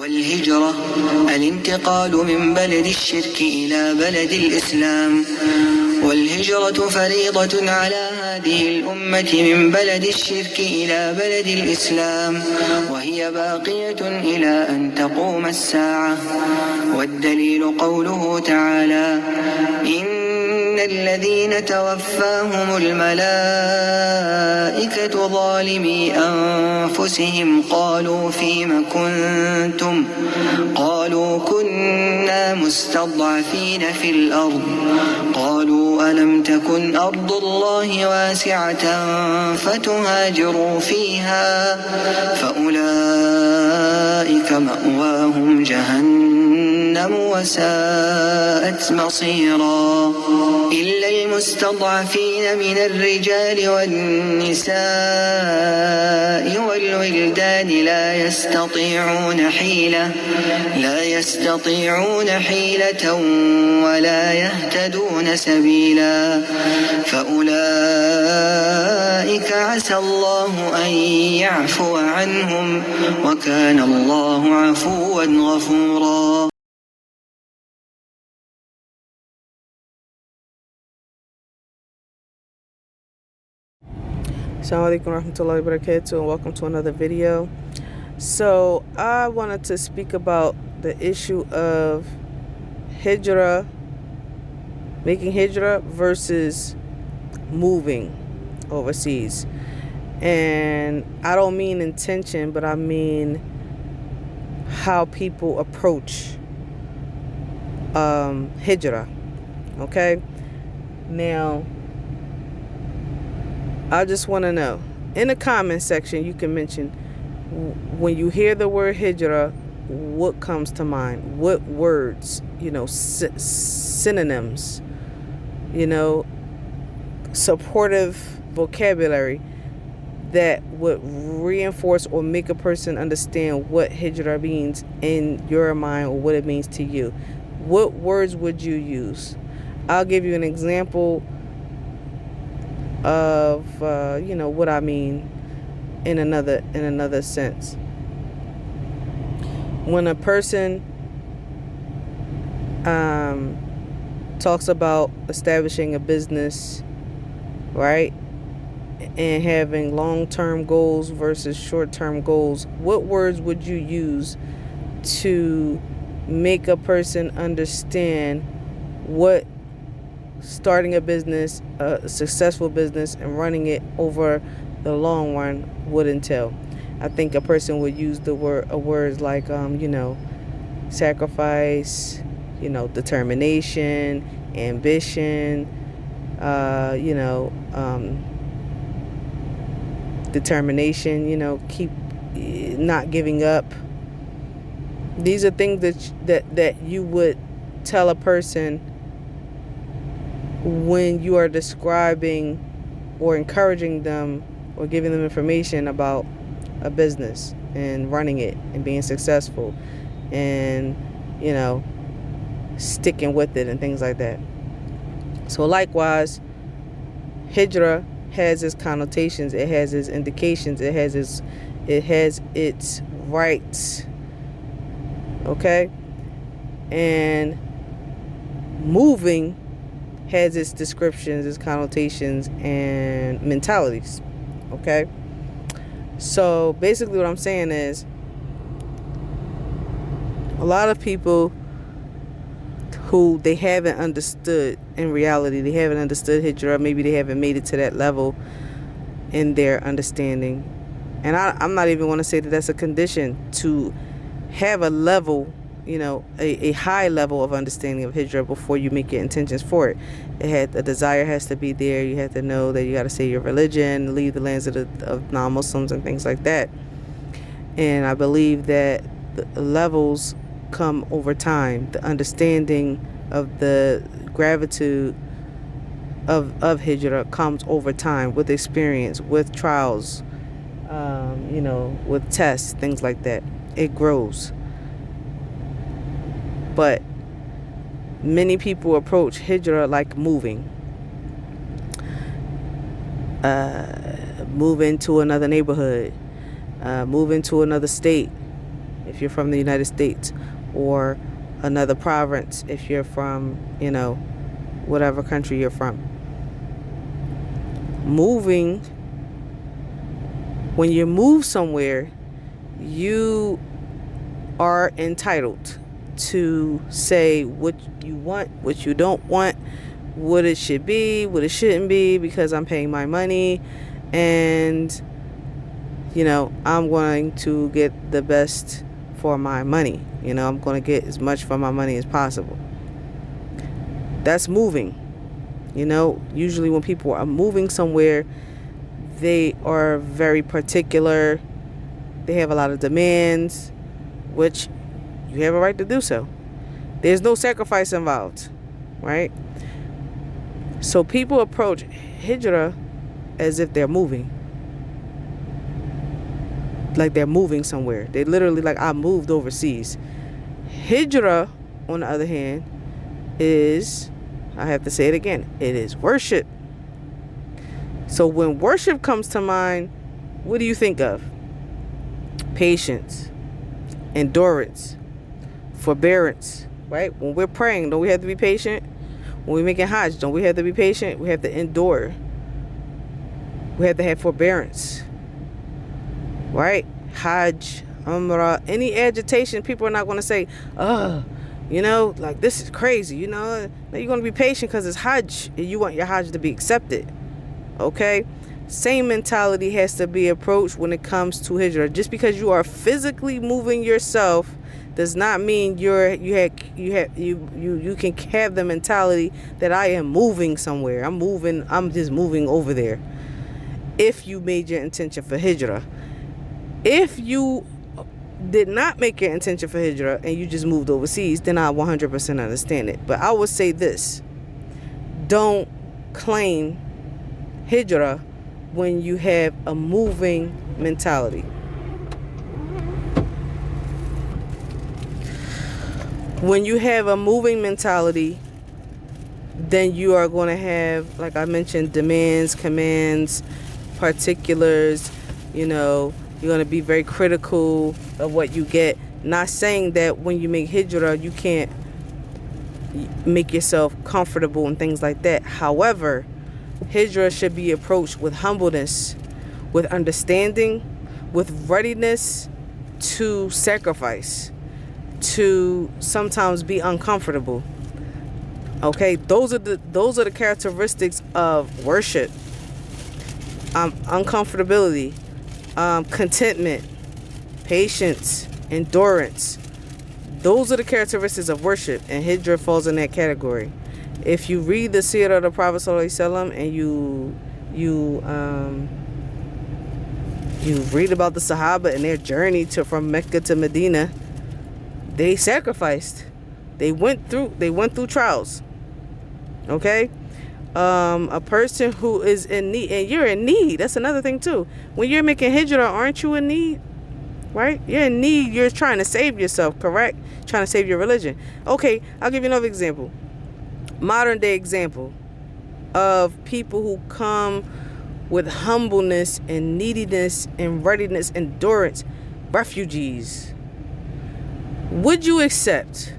والهجرة الانتقال من بلد الشرك إلى بلد الإسلام. والهجرة فريضة على هذه الأمة من بلد الشرك إلى بلد الإسلام، وهي باقية إلى أن تقوم الساعة. والدليل قوله تعالى: إن الذين توفاهم الملائكة ظالمي أنفسهم قالوا فيم كنتم؟ قالوا كنا مستضعفين في الأرض. قالوا ألم تكن أرض الله واسعة فتهاجروا فيها فأولئك مأواهم جهنم وساءت مصيرا. إلا المستضعفين من الرجال والنساء والولدان لا يستطيعون حيلة ولا يهتدون سبيلا، فأولئك عسى الله أن يعفو عنهم، وكان الله عفوا غفورا. Assalamu alaikum warahmatullahi wabarakatuh, and welcome to another video. So I wanted to speak about the issue of hijrah, making hijrah versus moving overseas. And I don't mean intention, but I mean how people approach hijrah. Okay? Now, I just want to know, in the comment section, you can mention, when you hear the word hijrah, what comes to mind? What words, synonyms, supportive vocabulary that would reinforce or make a person understand what hijrah means in your mind, or what it means to you. What words would you use? I'll give you an example of what I mean in another sense. When a person talks about establishing a business, right, and having long-term goals versus short-term goals, what words would you use to make a person understand what starting a business, a successful business, and running it over the long run would entail? I think a person would use words like sacrifice, determination, ambition, determination, keep not giving up. These are things that you would tell a person when you are describing or encouraging them or giving them information about a business and running it and being successful and sticking with it and things like that. So likewise, hijrah has its connotations, it has its indications, it has its rights, okay? And moving has its descriptions, its connotations, and mentalities, okay? So basically what I'm saying is, a lot of people who they haven't understood, in reality, they haven't understood hijrah, maybe they haven't made it to that level in their understanding. And I'm not even going to say that that's a condition to have a level, a high level of understanding of hijrah before you make your intentions for it. The desire has to be there. You have to know that you got to say your religion, leave the lands of non-Muslims and things like that. And I believe that the levels come over time. The understanding of the gravitude of hijrah comes over time, with experience, with trials, with tests, things like that. It grows. But many people approach hijrah like moving. Move into another neighborhood, move into another state, if you're from the United States, or another province if you're from, whatever country you're from. Moving, when you move somewhere, you are entitled to say what you want, what you don't want, what it should be, what it shouldn't be, because I'm paying my money, and I'm going to get the best for my money. I'm going to get as much for my money as possible. That's moving. Usually when people are moving somewhere, they are very particular. They have a lot of demands, which you have a right to do so. There's no sacrifice involved, right? So people approach Hijrah as if they're moving. Like they're moving somewhere. They literally like, I moved overseas. Hijrah, on the other hand, is, I have to say it again, it is worship. So when worship comes to mind, what do you think of? Patience, endurance, forbearance, right? When we're praying, don't we have to be patient? When we're making Hajj, don't we have to be patient? We have to endure. We have to have forbearance, right? Hajj, Umrah, any agitation, people are not going to say, like this is crazy, No, you're going to be patient because it's Hajj and you want your Hajj to be accepted. Okay? Same mentality has to be approached when it comes to Hijrah. Just because you are physically moving yourself does not mean you can have the mentality that I am moving somewhere. I'm just moving over there. If you made your intention for Hijrah. If you did not make your intention for Hijrah and you just moved overseas, then I 100% understand it. But I would say this: don't claim Hijrah when you have a moving mentality. When you have a moving mentality, then you are going to have, like I mentioned, demands, commands, particulars. You're going to be very critical of what you get. Not saying that when you make Hijrah, you can't make yourself comfortable and things like that. However, Hijrah should be approached with humbleness, with understanding, with readiness to sacrifice, to sometimes be uncomfortable. Okay, those are the characteristics of worship. Uncomfortability, contentment, patience, endurance. Those are the characteristics of worship, and Hijrah falls in that category. If you read the Seerah of the Prophet ﷺ and you read about the Sahaba and their journey from Mecca to Medina, they sacrificed. They went through trials. Okay? A person who is in need, and you're in need, that's another thing too. When you're making Hijrah, aren't you in need? Right? You're in need. You're trying to save yourself, correct? Trying to save your religion. Okay, I'll give you another example. Modern day example of people who come with humbleness and neediness and readiness, endurance. Refugees. Would you accept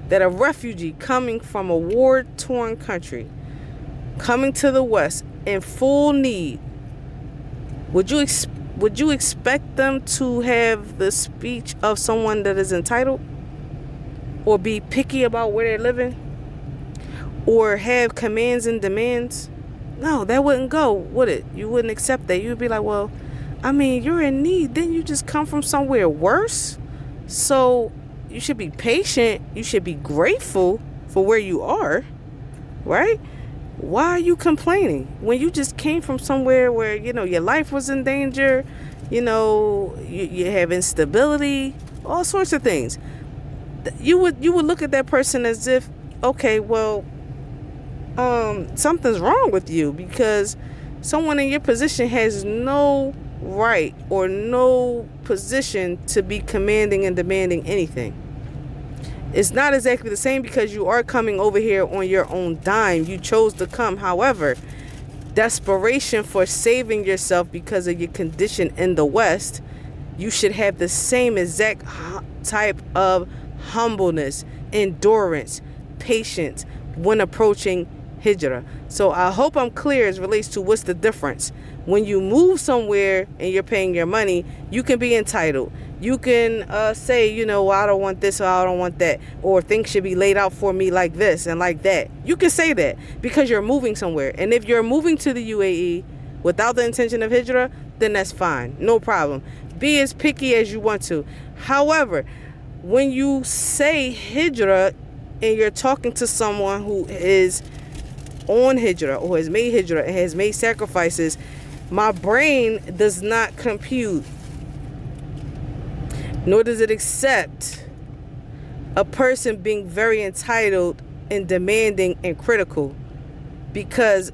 that a refugee coming from a war-torn country, coming to the West in full need, would you expect them to have the speech of someone that is entitled, or be picky about where they're living, or have commands and demands? No, that wouldn't go, would it? You wouldn't accept that. You'd be like, well, I mean, you're in need. Didn't you just come from somewhere worse? So you should be patient. You should be grateful for where you are, right? Why are you complaining when you just came from somewhere where, your life was in danger, you have instability, all sorts of things? You would look at that person as if, okay, well, something's wrong with you, because someone in your position has no right or no position to be commanding and demanding anything. It's not exactly the same, because you are coming over here on your own dime. You chose to come. However, desperation for saving yourself because of your condition in the West you should have the same exact type of humbleness, endurance, patience when approaching hijrah. So I hope I'm clear as relates to what's the difference. When you move somewhere and you're paying your money, you can be entitled. You can say, well, I don't want this or I don't want that, or things should be laid out for me like this and like that. You can say that because you're moving somewhere. And if you're moving to the UAE without the intention of hijrah, then that's fine. No problem. Be as picky as you want to. However, when you say hijrah and you're talking to someone who is on hijrah or has made hijrah and has made sacrifices, my brain does not compute, nor does it accept a person being very entitled and demanding and critical, because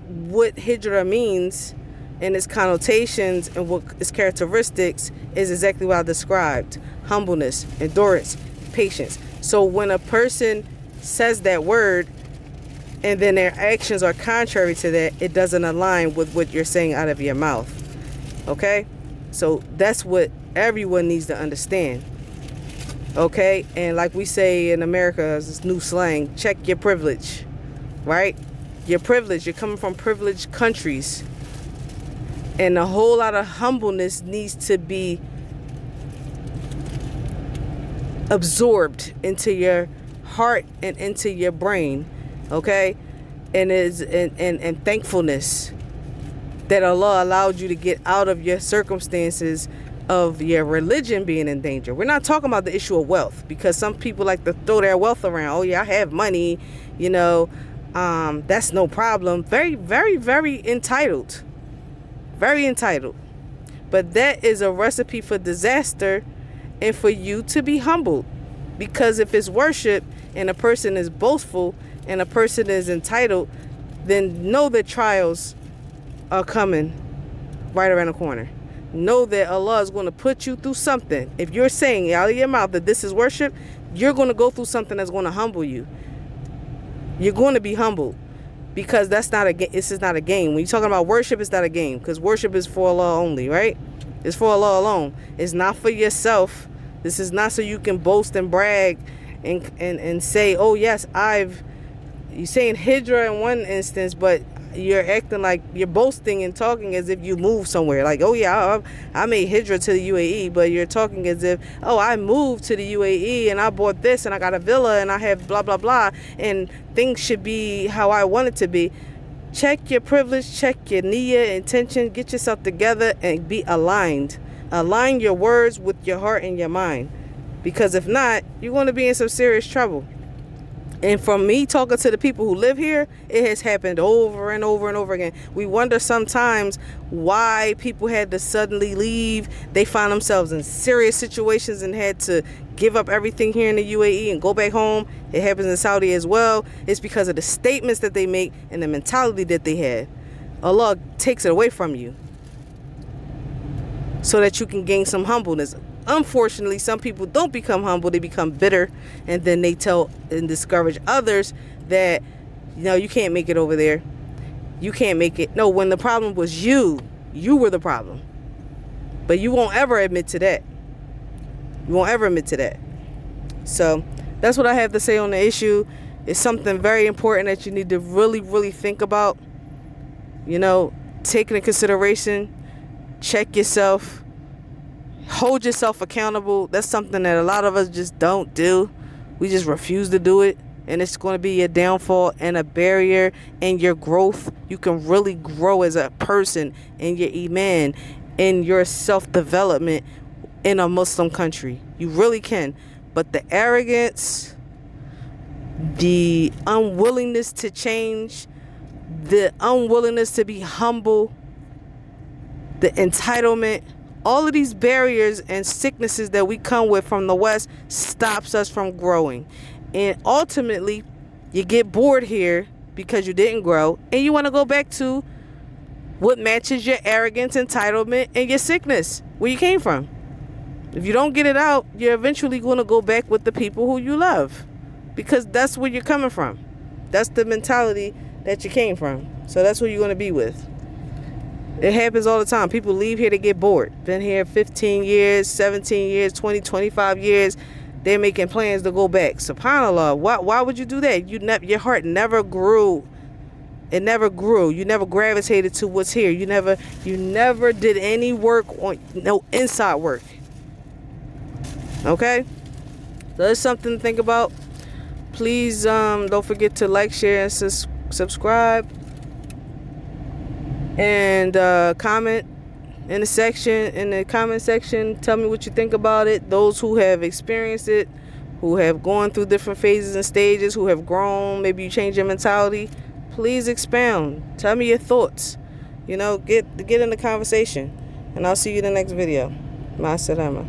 what hijrah means and its connotations and what its characteristics is exactly what I described: humbleness, endurance, patience. So when a person says that word and then their actions are contrary to that, it doesn't align with what you're saying out of your mouth. Okay? So that's what everyone needs to understand. Okay? And like we say in America, this new slang, check your privilege. Right? Your privilege. You're coming from privileged countries. And a whole lot of humbleness needs to be absorbed into your heart and into your brain. Okay? And thankfulness that Allah allowed you to get out of your circumstances of your religion being in danger. We're not talking about the issue of wealth, because some people like to throw their wealth around. Oh yeah, I have money, that's no problem. Very, very, very entitled. Very entitled. But that is a recipe for disaster and for you to be humbled. Because if it's worship and a person is boastful and a person is entitled, then know that trials are coming right around the corner. Know that Allah is going to put you through something. If you're saying out of your mouth that this is worship, you're going to go through something that's going to humble you. You're going to be humbled, because this is not a game. When you're talking about worship, it's not a game, because worship is for Allah only, right? It's for Allah alone. It's not for yourself. This is not so you can boast and brag and say, oh yes, you're saying hijrah in one instance, but you're acting like you're boasting and talking as if you moved somewhere. Like, oh yeah, I made hijrah to the UAE, but you're talking as if, oh, I moved to the UAE and I bought this and I got a villa and I have blah, blah, blah, and things should be how I want it to be. Check your privilege, check your niyyah, intention, get yourself together and be aligned. Align your words with your heart and your mind, because if not, you're going to be in some serious trouble. And from me talking to the people who live here, it has happened over and over and over again. We wonder sometimes why people had to suddenly leave. They find themselves in serious situations and had to give up everything here in the UAE and go back home. It happens in Saudi as well. It's because of the statements that they make and the mentality that they have. Allah takes it away from you so that you can gain some humbleness. Unfortunately, some people don't become humble. They become bitter, and then they tell and discourage others that, you can't make it over there. You can't make it. No, when the problem was you were the problem. But you won't ever admit to that. You won't ever admit to that. So that's what I have to say on the issue. It's something very important that you need to really, really think about. Take into consideration. Check yourself. Hold yourself accountable. That's something that a lot of us just don't do. We just refuse to do it. And it's going to be a downfall and a barrier in your growth. You can really grow as a person in your iman, in your self-development in a Muslim country. You really can. But the arrogance, the unwillingness to change, the unwillingness to be humble, the entitlement, all of these barriers and sicknesses that we come with from the West stops us from growing. And ultimately, you get bored here because you didn't grow, and you want to go back to what matches your arrogance, entitlement, and your sickness, where you came from. If you don't get it out, you're eventually going to go back with the people who you love, because that's where you're coming from. That's the mentality that you came from. So that's who you're going to be with. It happens all the time. People leave here to get bored. Been here 15 years, 17 years, 20, 25 years. They're making plans to go back. SubhanAllah. Why would you do that? Your heart never grew. It never grew. You never gravitated to what's here. You never did any work on, no inside work. Okay? So that's something to think about. Please don't forget to like, share, and subscribe. And comment in the comment section. Tell me what you think about it. Those who have experienced it, who have gone through different phases and stages, who have grown, maybe you changed your mentality. Please expound. Tell me your thoughts. Get in the conversation. And I'll see you in the next video. Ma salama.